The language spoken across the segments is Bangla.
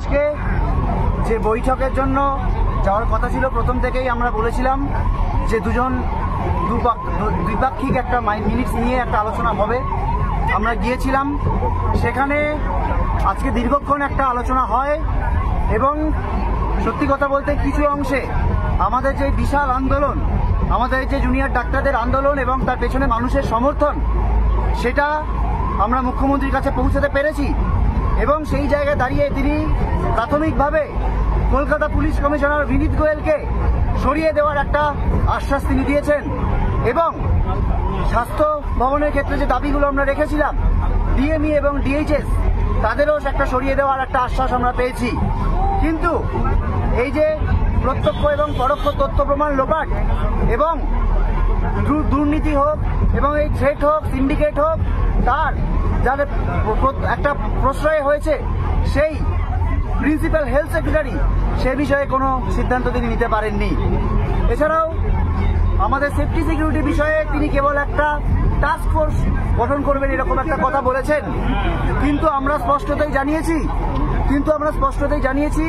আজকে যে বৈঠকের জন্য যাওয়ার কথা ছিল, প্রথম থেকেই আমরা বলেছিলাম যে দ্বিপাক্ষিক একটা মিনিটস নিয়ে একটা আলোচনা হবে। আমরা গিয়েছিলাম, সেখানে আজকে দীর্ঘক্ষণ একটা আলোচনা হয় এবং সত্যি কথা বলতে কিছু অংশে আমাদের যে বিশাল আন্দোলন, আমাদের যে জুনিয়র ডাক্তারদের আন্দোলন এবং তার পেছনে মানুষের সমর্থন, সেটা আমরা মুখ্যমন্ত্রীর কাছে পৌঁছাতে পেরেছি। এবং সেই জায়গায় দাঁড়িয়ে তিনি প্রাথমিকভাবে কলকাতা পুলিশ কমিশনার বিনীত গোয়েলকে সরিয়ে দেওয়ার একটা আশ্বাস তিনি দিয়েছেন এবং স্বাস্থ্য ভবনের ক্ষেত্রে যে দাবিগুলো আমরা রেখেছিলাম, ডিএমই এবং ডিএইচএস, তাদেরও একটা সরিয়ে দেওয়ার একটা আশ্বাস আমরা পেয়েছি। কিন্তু এই যে প্রত্যক্ষ এবং পরোক্ষ তথ্য প্রমাণ লোপাট এবং দুর্নীতি হোক এবং এই থ্রেট হোক, সিন্ডিকেট হোক, তার যাদের একটা প্রশ্রয় হয়েছে সেই প্রিন্সিপাল হেলথ সেক্রেটারি, সে বিষয়ে কোনো সিদ্ধান্ত তিনি নিতে পারেননি। এছাড়াও আমাদের সেফটি সিকিউরিটি বিষয়ে তিনি কেবল একটা টাস্ক ফোর্স গঠন করবেন এরকম একটা কথা বলেছেন। কিন্তু আমরা স্পষ্টতই জানিয়েছি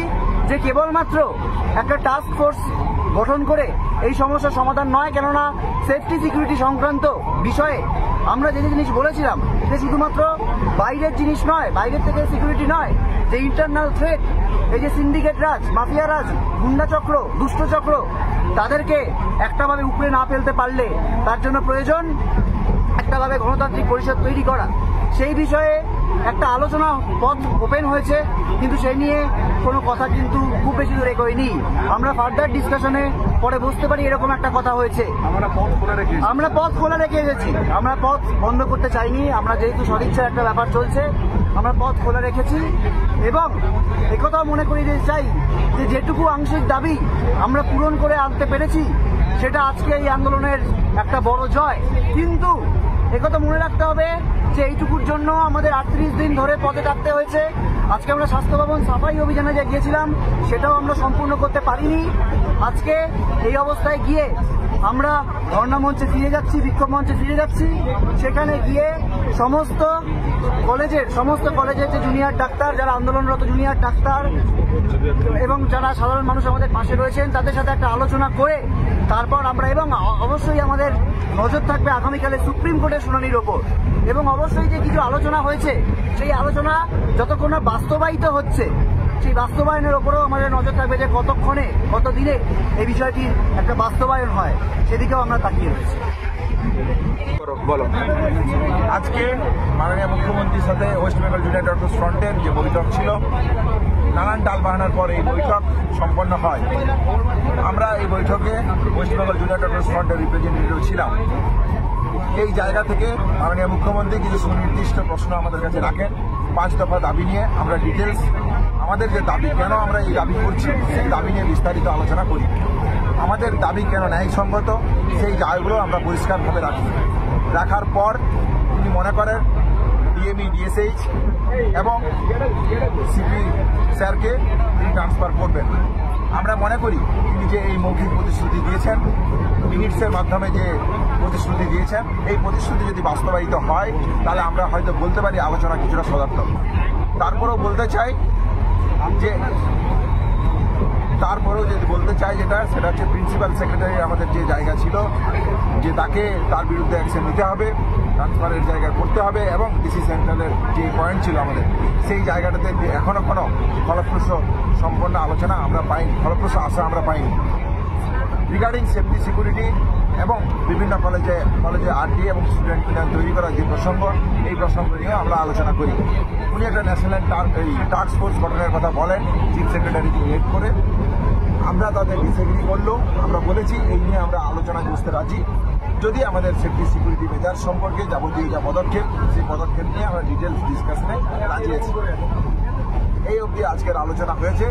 যে কেবলমাত্র একটা টাস্ক ফোর্স গঠন করে এই সমস্যার সমাধান নয়। কেননা সেফটি সিকিউরিটি সংক্রান্ত বিষয়ে আমরা যে জিনিস বলেছিলাম যে শুধুমাত্র বাইরের জিনিস নয়, বাইরের থেকে সিকিউরিটি নয়, যে ইন্টারনাল থ্রেট, এই যে সিন্ডিকেট রাজ, মাফিয়া রাজ, গুন্ডা চক্র, দুষ্ট চক্র, তাদেরকে একটাভাবে উপরে না ফেলতে পারলে তার জন্য প্রয়োজন একটাভাবে গণতান্ত্রিক পরিষদ তৈরি করা। সেই বিষয়ে একটা আলোচনা পথ ওপেন হয়েছে, কিন্তু সেই নিয়ে কোনো কথা কিন্তু খুব বেশি দূর এগোয়নি। আমরা ফার্দার ডিসকাশনে পরে বসতে পারি এরকম একটা কথা হয়েছে। আমরা পথ খোলা রেখে এসেছি, আমরা পথ বন্ধ করতে চাইনি। আমরা যেহেতু সদিচ্ছার একটা ব্যাপার চলছে, আমরা পথ খোলা রেখেছি এবং একথাও মনে করি যে চাই যে যেটুকু আংশিক দাবি আমরা পূরণ করে আনতে পেরেছি, সেটা আজকে এই আন্দোলনের একটা বড় জয়। কিন্তু একথা মনে রাখতে হবে যে এইটুকুর জন্য আমাদের 38 দিন ধরে পথে থাকতে হয়েছে। আজকে আমরা স্বাস্থ্য ভবন সাফাই অভিযানে যে গিয়েছিলাম, সেটাও আমরা সম্পূর্ণ করতে পারিনি। আজকে এই অবস্থায় গিয়ে আমরা ধর্ণা মঞ্চে ফিরে যাচ্ছি, বিক্ষোভ মঞ্চে ফিরে যাচ্ছি। সেখানে গিয়ে সমস্ত কলেজের যে জুনিয়র ডাক্তার, যারা আন্দোলনরত জুনিয়র ডাক্তার এবং যারা সাধারণ মানুষ আমাদের পাশে রয়েছেন, তাদের সাথে একটা আলোচনা করে তারপর আমরা, এবং অবশ্যই আমাদের নজর থাকবে আগামীকালে সুপ্রিম কোর্টের শুনানির ওপর। এবং অবশ্যই যে কিছু আলোচনা হয়েছে, সেই আলোচনা যতক্ষণ না বাস্তবায়িত হচ্ছে, সেই বাস্তবায়নের ওপরেও আমাদের নজর থাকবে যে কতক্ষণে, কতদিনে এই বিষয়টির একটা বাস্তবায়ন হয়, সেদিকেও আমরা তাকিয়ে রয়েছি। বলো, আজকে মাননীয় মুখ্যমন্ত্রীর সাথে ওয়েস্ট বেঙ্গল জুনিয়র ডক্টরস ফ্রন্টের যে বৈঠক ছিল, নানান টালবাহানার পর এই বৈঠক সম্পন্ন হয়। আমরা এই বৈঠকে ওয়েস্ট বেঙ্গল জুনিয়র ডক্টরস ফ্রন্টের রিপ্রেজেন্টেটিভ ছিলাম। এই জায়গা থেকে মাননীয় মুখ্যমন্ত্রী কিছু সুনির্দিষ্ট প্রশ্ন আমাদের কাছে রাখেন। 5 দফা দাবি নিয়ে আমরা ডিটেলস, আমাদের যে দাবি, কেন আমরা এই দাবি করছি, সেই দাবি নিয়ে বিস্তারিত আলোচনা করি। আমাদের দাবি কেন ন্যায়সঙ্গত, সেই জায়গাগুলো আমরা পরিষ্কারভাবে রাখার পর তিনি মনে করেন ডিএমই, ডিএসএইচ এবং সিপি স্যারকে তিনি ট্রান্সফার করবেন। আমরা মনে করি তিনি যে এই মৌখিক প্রতিশ্রুতি দিয়েছেন, মিনিটসের মাধ্যমে যে প্রতিশ্রুতি দিয়েছেন, এই প্রতিশ্রুতি যদি বাস্তবায়িত হয় তাহলে আমরা হয়তো বলতে পারি আলোচনা কিছুটা সদার্থক। তারপরেও বলতে চাই যেটা সেটা হচ্ছে প্রিন্সিপাল সেক্রেটারি আমাদের যে জায়গা ছিল, যে তাকে তার বিরুদ্ধে অ্যাকশন নিতে হবে, ট্রান্সফারের জায়গা করতে হবে এবং ডিসি সেন্ট্রালের যে পয়েন্ট ছিল আমাদের, সেই জায়গাটাতে এখনো কোনো ফলপ্রসূ সম্পন্ন আলোচনা আমরা পাইনি, ফলপ্রসূ আশা আমরা পাইনি। রিগার্ডিং সেফটি সিকিউরিটি এবং বিভিন্ন কলেজে আরটি এবং স্টুডেন্ট ইউনিয়ন তৈরি করার যে প্রসঙ্গ, এই প্রসঙ্গ নিয়ে আমরা আলোচনা করি। উনি একটা ন্যাশনাল টাস্ক ফোর্স গঠনের কথা বলেন চিফ সেক্রেটারিকে হেড করে। আমরা তাদের ডিসএগ্রি করলেও আমরা বলেছি এই নিয়ে আমরা আলোচনায় বসতে রাজি, যদি আমাদের সেফটি সিকিউরিটি মেজার সম্পর্কে যাবতীয় যা পদক্ষেপ, সেই পদক্ষেপ নিয়ে আমরা ডিটেলস ডিসকাশনে রাজি আছি। এই অবধি আজকের আলোচনা হয়েছে।